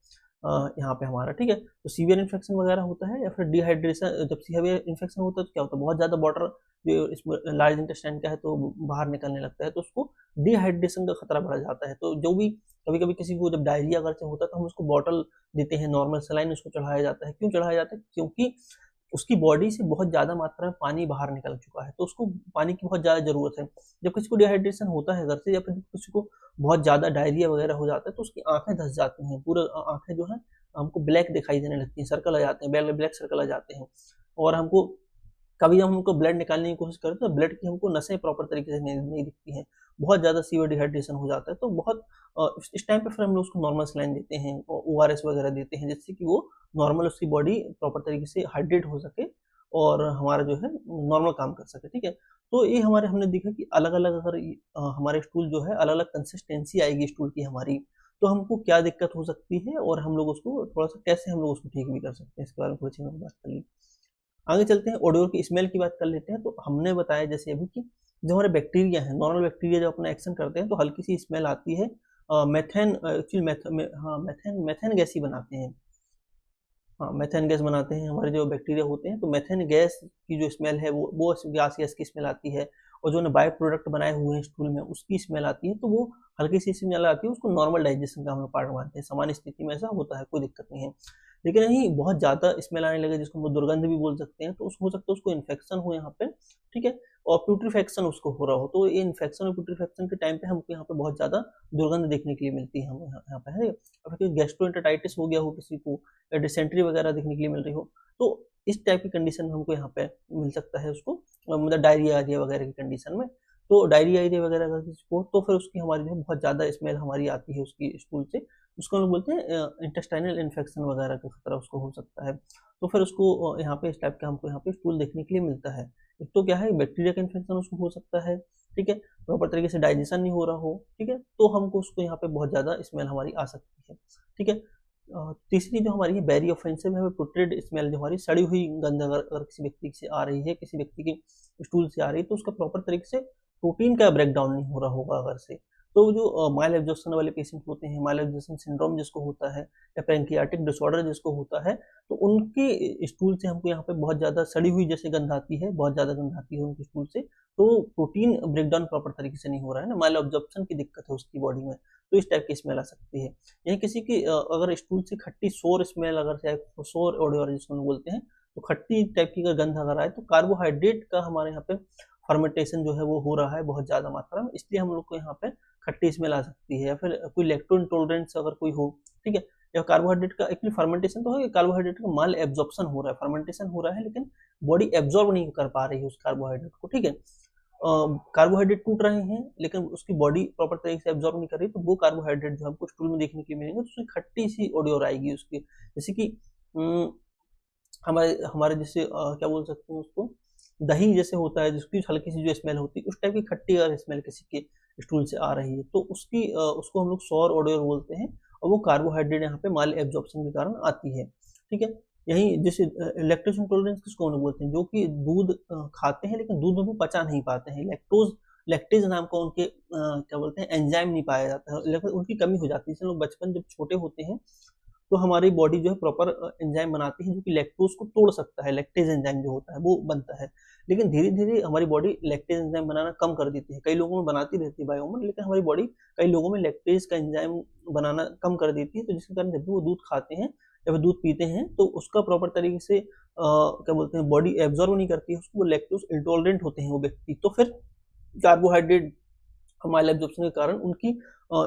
यहाँ पे हमारा, ठीक है। तो सीवियर इन्फेक्शन वगैरह होता है, या फिर डिहाइड्रेशन, जब सीवियर इन्फेक्शन होता है तो क्या होता है, बहुत ज़्यादा वाटर जो इसमें लार्ज इंटेस्टाइन का है तो बाहर निकलने लगता है, तो उसको डिहाइड्रेशन का खतरा बढ़ जाता है। तो जो भी कभी कभी किसी को जब डायरिया अगर से होता है तो हम उसको बॉटल देते हैं, नॉर्मल सलाइन उसको चढ़ाया जाता है। क्यों चढ़ाया जाता है? क्योंकि उसकी बॉडी से बहुत ज़्यादा मात्रा में पानी बाहर निकल चुका है, तो उसको पानी की बहुत ज़्यादा ज़रूरत है। जब किसी को डिहाइड्रेशन होता है घर से, या फिर किसी को बहुत ज़्यादा डायरिया वगैरह हो जाता है, तो उसकी आंखें धस जाती हैं, पूरा आंखें जो है हमको ब्लैक दिखाई देने लगती हैं, सर्कल आ जाते हैं, ब्लैक सर्कल आ जाते हैं। और हमको कभी हम उनको ब्लड निकालने की कोशिश करते हैं तो ब्लड की हमको नसें प्रॉपर तरीके से नहीं दिखती हैं, बहुत ज़्यादा सीवियर डिहाइड्रेशन हो जाता है। तो बहुत इस टाइम पे फिर हम लोग उसको नॉर्मल सलाइन देते हैं, ORS वगैरह देते हैं, जिससे कि वो नॉर्मल उसकी बॉडी प्रॉपर तरीके से हाइड्रेट हो सके और हमारा जो है नॉर्मल काम कर सके, ठीक है। तो ये हमारे हमने देखा कि अलग अलग अगर हमारे स्टूल जो है अलग अलग कंसिस्टेंसी आएगी स्टूल की हमारी, तो हमको क्या दिक्कत हो सकती है और हम लोग उसको थोड़ा सा कैसे हम लोग उसको ठीक भी कर सकते हैं, इसके बारे में थोड़ी सी हम बात कर ली। आगे चलते हैं, ओडोर की स्मेल की बात कर लेते हैं। तो हमने बताया जैसे अभी कि जो हमारे बैक्टीरिया हैं, नॉर्मल बैक्टीरिया जब अपना एक्शन करते हैं तो हल्की सी स्मेल आती है। मेथेन एक्चुअली मेथेन गैस ही बनाते हैं। हाँ, मेथेन गैस बनाते हैं हमारे जो बैक्टीरिया होते हैं, तो मेथेन गैस की जो स्मेल है वो गैस की स्मेल आती है। और जो बाय प्रोडक्ट बनाए हुए हैं स्टूल में उसकी स्मेल आती है, तो वो हल्की सी स्मेल आती है, उसको नॉर्मल डाइजेशन का हम लोग पार्ट मानते हैं। सामान्य स्थिति में ऐसा होता है, कोई दिक्कत नहीं है। लेकिन नहीं बहुत ज़्यादा स्मेल आने लगे, जिसको हम लोग दुर्गंध भी बोल सकते हैं, तो हो सकता है उसको इन्फेक्शन हो यहाँ पे, ठीक है, और प्यूट्रीफेक्शन उसको हो रहा हो। तो ये इन्फेक्शन और प्यूट्रीफेक्शन के टाइम पे हमको यहाँ पे बहुत ज़्यादा दुर्गंध देखने के लिए मिलती है हमें यहाँ पे है। और फिर गैस्ट्रोएंटराइटिस हो गया हो किसी को, या डिसेंट्री वगैरह देखने के लिए मिल रही हो, तो इस टाइप की कंडीशन में हमको यहाँ पे मिल सकता है उसको, मतलब डायरिया आरिया वगैरह की कंडीशन में। तो डायरिया आरिया वगैरह अगर किसी को, तो फिर उसकी हमारी जो बहुत ज़्यादा स्मेल हमारी आती है उसकी स्टूल से, उसको हम लोग बोलते हैं इंटेस्टाइनल इन्फेक्शन वगैरह का खतरा उसको हो सकता है। तो फिर उसको यहाँ पे इस टाइप का हमको यहाँ पे स्टूल देखने के लिए मिलता है। एक तो क्या है, बैक्टीरिया का इन्फेक्शन उसको हो सकता है, ठीक है, प्रॉपर तरीके से डाइजेशन नहीं हो रहा हो, ठीक है, तो हमको उसको यहाँ पे बहुत ज़्यादा स्मेल हमारी आ सकती है, ठीक है। तीसरी जो हमारी है वेरी ऑफेंसिव है, पुट्रेड स्मेल, जो हमारी सड़ी हुई गंध अगर किसी व्यक्ति से आ रही है, किसी व्यक्ति के स्टूल से आ रही है, तो उसका प्रॉपर तरीके से प्रोटीन का ब्रेक डाउन नहीं हो रहा होगा अगर से, तो जो माइल एब्जॉर्प्शन वाले पेशेंट होते हैं, माइल एब्जॉर्प्शन सिंड्रोम जिसको होता है, या पैंक्रियाटिक डिसऑर्डर जिसको होता है, तो उनके स्टूल से हमको यहाँ पे बहुत ज़्यादा सड़ी हुई जैसे गंध आती है, बहुत ज़्यादा गंध आती है उनके स्टूल से। तो प्रोटीन ब्रेकडाउन प्रॉपर तरीके से नहीं हो रहा है ना, माइल एब्जॉर्प्शन की दिक्कत है उसकी बॉडी में, तो इस टाइप की स्मेल आ सकती है। यही किसी की अगर स्टूल से खट्टी सोर स्मेल अगर चाहे सोर ओडोर जिसको हम बोलते हैं, तो खट्टी टाइप की अगर गंध अगर आए, तो कार्बोहाइड्रेट का हमारे यहाँ पे फर्मेंटेशन जो है वो हो रहा है बहुत ज़्यादा मात्रा में, इसलिए हम लोग को यहाँ पे खट्टी स्मेल आ सकती है। या फिर कोई लैक्टो इंटॉलरेंस अगर कोई हो, ठीक है, या कार्बोहाइड्रेट का एक्चुअली फर्मेंटेशन तो है, कार्बोहाइड्रेट का माल एब्जॉर्प्शन हो रहा है, फर्मेंटेशन हो रहा है, लेकिन बॉडी एब्जॉर्ब नहीं कर पा रही है उस कार्बोहाइड्रेट को, ठीक है। कार्बोहाइड्रेट टूट रहे हैं लेकिन उसकी बॉडी प्रॉपर तरीके से एब्जॉर्ब नहीं कर रही, तो वो कार्बोहाइड्रेट जो हमको स्टूल में देखने के लिए मिलेंगे, तो उसकी खट्टी सी ओडोर आएगी उसकी, जैसे कि हमारे हमारे जैसे क्या बोल सकते हैं उसको, दही जैसे होता है जिसकी हल्की सी जो स्मेल होती है, उस टाइप की खट्टी अगर स्मेल किसी के स्टूल से आ रही है, तो उसको हम लोग सौर ओडोर बोलते हैं, और वो कार्बोहाइड्रेट यहाँ पे माल एब्जॉर्प्शन के कारण आती है, ठीक है। यही जैसे लैक्टोज इंटॉलरेंस किसको हम लोग बोलते हैं, जो कि दूध खाते हैं लेकिन दूध में पचा नहीं पाते हैं, लैक्टेज नाम का उनके क्या बोलते हैं एंजाइम नहीं पाया जाता है, लेकिन उनकी कमी हो जाती है। जैसे लोग बचपन जब छोटे होते हैं तो हमारी बॉडी जो है प्रॉपर एंजाइम बनाती है जो कि लैक्टोज को तोड़ सकता है, लैक्टेज एंजाइम जो होता है वो बनता है, लेकिन धीरे धीरे हमारी बॉडी लैक्टेज एंजाइम बनाना कम कर देती है। कई लोगों में बनाती रहती है बायोमर, लेकिन हमारी बॉडी कई लोगों में लैक्टेज का एंजाइम बनाना कम कर देती है, तो जिसके कारण जब भी वो दूध खाते हैं या फिर दूध पीते हैं तो उसका प्रॉपर तरीके से क्या बोलते हैं बॉडी एब्जॉर्व नहीं करती है उसको, वो लैक्टोज इंटॉलरेंट होते हैं वो व्यक्ति, तो फिर कार्बोहाइड्रेट माइल एब्जॉर्प्शन के कारण उनकी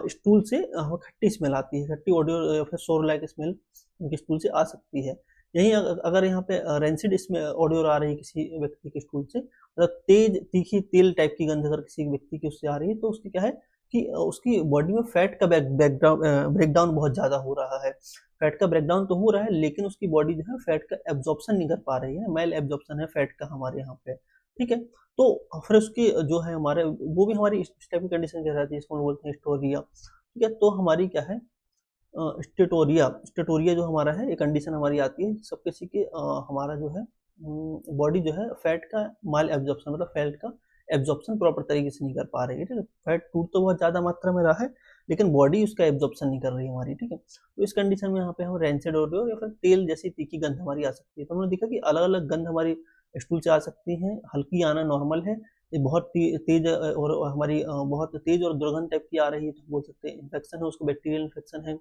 स्टूल से खट्टी स्मेल आती है, खट्टी ऑडियो या फिर सोर लाइक स्मेल उनके स्टूल से आ सकती है। यहीं अगर यहाँ पे रेंसिड इसमें ऑडियो आ रही है किसी व्यक्ति के स्टूल से, मतलब तेज तीखी तेल टाइप की गंध अगर किसी व्यक्ति की उससे आ रही है, तो उसकी क्या है कि उसकी बॉडी में फैट का ब्रेकडाउन बहुत ज़्यादा हो रहा है। फैट का ब्रेकडाउन तो हो रहा है, लेकिन उसकी बॉडी जो है फैट का एब्जॉर्प्शन नहीं कर पा रही है, मेल एब्जॉर्प्शन है फैट का हमारे यहाँ पे, ठीक है। तो फिर उसकी जो है हमारे वो भी हमारी इस टाइप की कंडीशन क्या रहती है, इसको हम बोलते हैं स्टोरिया, ठीक है। तो हमारी क्या है स्टेटोरिया, स्टेटोरिया जो हमारा है, ये कंडीशन हमारी आती है सब किसी के हमारा जो है बॉडी जो है फैट का माल एब्जॉर्प्शन, मतलब फैट का एब्जॉर्प्शन प्रॉपर तरीके से नहीं कर पा रही है, ठीक है। फैट टूट तो बहुत ज़्यादा मात्रा में रहा है, लेकिन बॉडी उसका एब्जॉर्प्शन नहीं कर रही है हमारी, ठीक है। तो इस कंडीशन में यहाँ पे हम रेंसिड ओडोर या फिर तेल जैसी तीखी गंध हमारी आ सकती है। तो हमने देखा कि अलग अलग गंध हमारी स्टूल से आ सकती हैं, हल्की आना नॉर्मल है, ये बहुत तेज और हमारी बहुत तेज और दुर्गंध टाइप की आ रही है तो बोल सकते हैं इन्फेक्शन है, उसको बैक्टीरियल इन्फेक्शन है।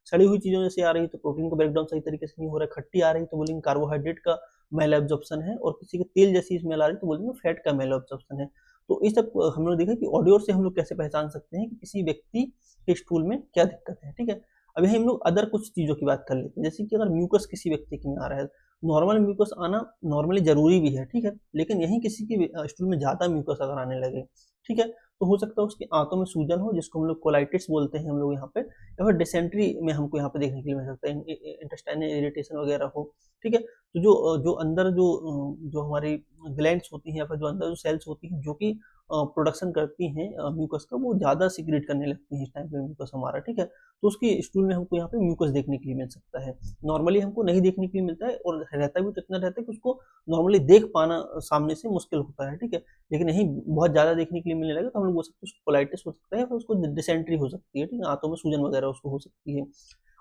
सड़ी हुई चीज़ों से आ रही है तो प्रोटीन का ब्रेकडाउन सही तरीके से नहीं हो रहा है। खट्टी आ रही है तो बोलेंगे कार्बोहाइड्रेट का मेल एब्जॉर्प्शन है, और किसी के तेल जैसी स्मेल आ रही है तो बोलेंगे फैट का मेल एब्जॉर्प्शन है। तो इस सब हम लोग देखा कि ऑडियो से हम लोग कैसे पहचान सकते हैं कि किसी व्यक्ति के स्टूल में क्या दिक्कत है, ठीक है। अभी हम लोग अदर कुछ चीज़ों की बात कर लेते हैं, जैसे कि अगर म्यूकस किसी व्यक्ति के में आ रहा है, नॉर्मल म्यूकस आना नॉर्मली जरूरी भी है, ठीक है, लेकिन यहीं किसी की स्टूल में ज़्यादा म्यूकस अगर आने लगे, ठीक है, तो हो सकता है उसकी आंतों में सूजन हो, जिसको हम लोग कोलाइटिस बोलते हैं हम लोग यहाँ पे, या फिर डिसेंट्री में हमको यहाँ पे देखने के लिए मिल सकता है, इंटेस्टाइनल इरिटेशन वगैरह हो, ठीक है। तो जो अंदर जो हमारी ग्लैंड्स होती हैं या फिर जो अंदर जो सेल्स होती हैं जो कि प्रोडक्शन करती हैं म्यूकस का, वो ज़्यादा सीक्रेट करने लगती हैं इस टाइम पे म्यूकस हमारा, ठीक है। तो उसकी स्टूल में हमको यहाँ पे म्यूकस देखने के लिए मिल सकता है। नॉर्मली हमको नहीं देखने के लिए मिलता है, और रहता भी तो इतना रहता है कि उसको नॉर्मली देख पाना सामने से मुश्किल होता है, ठीक है। लेकिन यही बहुत ज़्यादा देखने के लिए मिलने लगे तो हम लोग बोल सकते हैं उसको कोलाइटिस हो सकता है, या फिर उसको डिसेंट्री हो सकती है, ठीक है, आंतों में सूजन वगैरह उसको हो सकती है।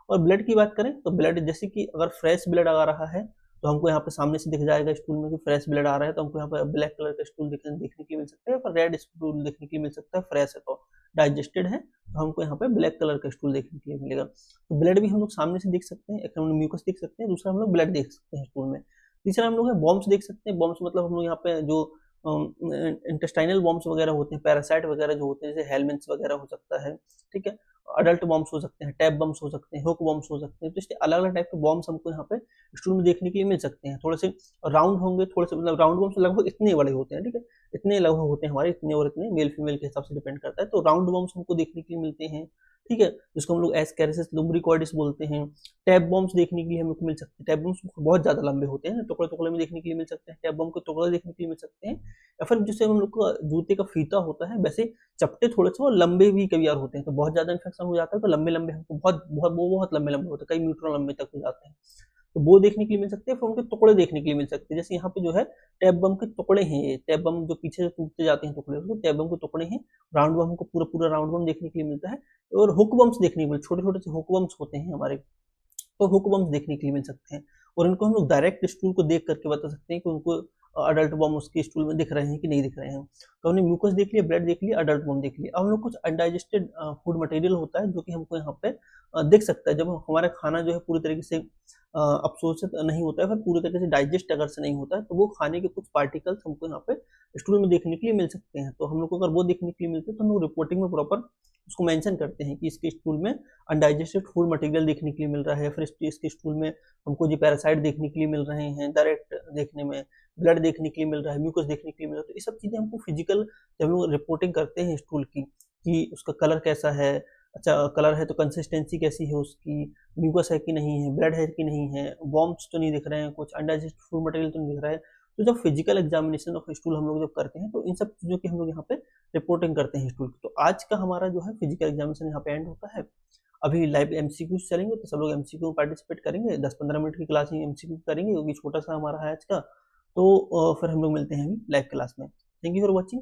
और ब्लड की बात करें तो ब्लड जैसे कि अगर फ्रेश ब्लड आ रहा है तो हमको यहाँ पे सामने से दिख जाएगा स्टूल में कि फ्रेश ब्लड आ रहा है, तो हमको यहाँ पे ब्लैक कलर का स्टूल देखने के लिए मिल सकता है, या फिर रेड स्टूल देखने के लिए मिल सकता है, फ्रेश है तो डाइजेस्टेड है तो हमको यहाँ पे ब्लैक कलर का स्टूल देखने के लिए मिलेगा। तो ब्लड भी हम लोग सामने से देख सकते हैं, एक हम लोग म्यूकस देख सकते हैं, दूसरा हम लोग ब्लड देख सकते हैं स्टूल में। तीसरा हम लोग है बॉम्ब्स देख सकते हैं। बॉम्ब्स मतलब हम लोग यहाँ पे जो इंटेस्टाइनल बॉम्ब्स वगैरह होते हैं, पैरासाइट वगैरह जो होते हैं, जैसे हेलमेंट्स वगैरह हो सकता है, ठीक है, अडल्ट बॉम्ब्स हो सकते हैं, टैप बॉम्ब्स हो सकते हैं, हुक बॉम्ब्स हो सकते हैं। तो इसके अलग अलग टाइप के बॉम्ब्स हमको यहाँ पे स्टूल में देखने के लिए मिल सकते हैं। थोड़े से राउंड होंगे, थोड़े से मतलब राउंड बॉम्ब्स लगभग इतने बड़े होते हैं, ठीक है, इतने लगभग होते हैं हमारे, इतने और इतने मेल फीमेल के हिसाब से डिपेंड करता है। तो राउंड बॉम्ब्स हमको देखने के लिए मिलते हैं, ठीक है, जिसको हम लोग एस्कैरिसिस लुम्ब्रिकॉइडिस बोलते हैं। टैप बॉम्ब्स देखने के लिए हम लोग को मिल सकते हैं। टैप बॉम्ब्स बहुत ज़्यादा लंबे होते हैं, टुकड़े टुकड़े में देखने के लिए मिल सकते हैं, टैप बॉम्ब के टुकड़े देखने के लिए मिल सकते हैं, या फिर जैसे हम लोग का जूते का फीता होता है वैसे चपटे थोड़े से और लंबे भी कई बार होते हैं। तो बहुत ज़्यादा इन्फेक्शन हो जाता है तो लंबे लंबे हमको बहुत लंबे लंबे होते हैं, कई मीटर लंबे तक हो जाते हैं, तो वो देखने के लिए मिल सकते हैं। फिर उनके टुकड़े देखने के लिए मिल सकते हैं, जैसे यहाँ पे जो है टैप बम के टुकड़े हैं, ये टैप बम जो पीछे से टूटते जाते हैं टुकड़े, उसको टैप बम के टुकड़े हैं। राउंड बम को पूरा पूरा राउंड बम देखने के लिए मिलता है, और हुक बम्स देखने के लिए, छोटे छोटे से हुक बम्स होते हैं हमारे, तो हुक बम्स देखने के लिए मिल सकते हैं। और इनको हम लोग डायरेक्ट स्टूल को देख करके बता सकते हैं कि उनको अडल्ट बम उसके स्टूल में दिख रहे हैं कि नहीं दिख रहे हैं। तो हमने म्यूकस देख लिया, ब्लड देख लिया, अडल्ट बम देख लिया। अब हम लोग कुछ अनडाइजेस्टेड फूड मटेरियल होता है जो कि हमको यहाँ पे दिख सकता है, जब हमारा खाना जो है पूरी तरीके से अवशोषित नहीं होता है, फिर पूरी तरीके से डाइजेस्ट अगर से नहीं होता है, तो वो खाने के कुछ पार्टिकल्स हमको यहाँ पे स्टूल में देखने के लिए मिल सकते हैं। तो हम लोग को अगर वो देखने के लिए मिलते हैं तो हम लोग रिपोर्टिंग में प्रॉपर उसको मेंशन करते हैं कि इसके स्टूल में अनडाइजेस्टेड फूड मटेरियल देखने के लिए मिल रहा है, फिर इसके स्टूल में हमको जो पैरासाइट देखने के लिए मिल रहे हैं डायरेक्ट देखने में, ब्लड देखने के लिए मिल रहा है, म्यूकस देखने के लिए मिल रहा है। तो ये सब चीज़ें हमको फिजिकल जब हम लोग रिपोर्टिंग करते हैं स्टूल की कि उसका कलर कैसा है, अच्छा कलर है तो कंसिस्टेंसी कैसी है उसकी, म्यूकस है कि नहीं है, ब्लड है कि नहीं है, वॉर्म्स तो नहीं दिख रहे हैं, कुछ अनडाइजेस्टेड फूड मटेरियल तो नहीं दिख रहा है। तो जब फिजिकल एग्जामिनेशन ऑफ स्टूल हम लोग जब करते हैं तो इन सब चीज़ों की हम लोग यहाँ पे रिपोर्टिंग करते हैं स्टूल की। तो आज का हमारा जो है फिजिकल एग्जामिनेशन यहाँ पे एंड होता है। अभी लाइव एमसीक्यू चलेंगे तो सब लोग एमसीक्यू में पार्टिसिपेट करेंगे, 10-15 मिनट की क्लास ही एमसीक्यू करेंगे, वो भी छोटा सा हमारा है आज का। तो फिर हम लोग मिलते हैं अभी लाइव क्लास में। Thank you for watching.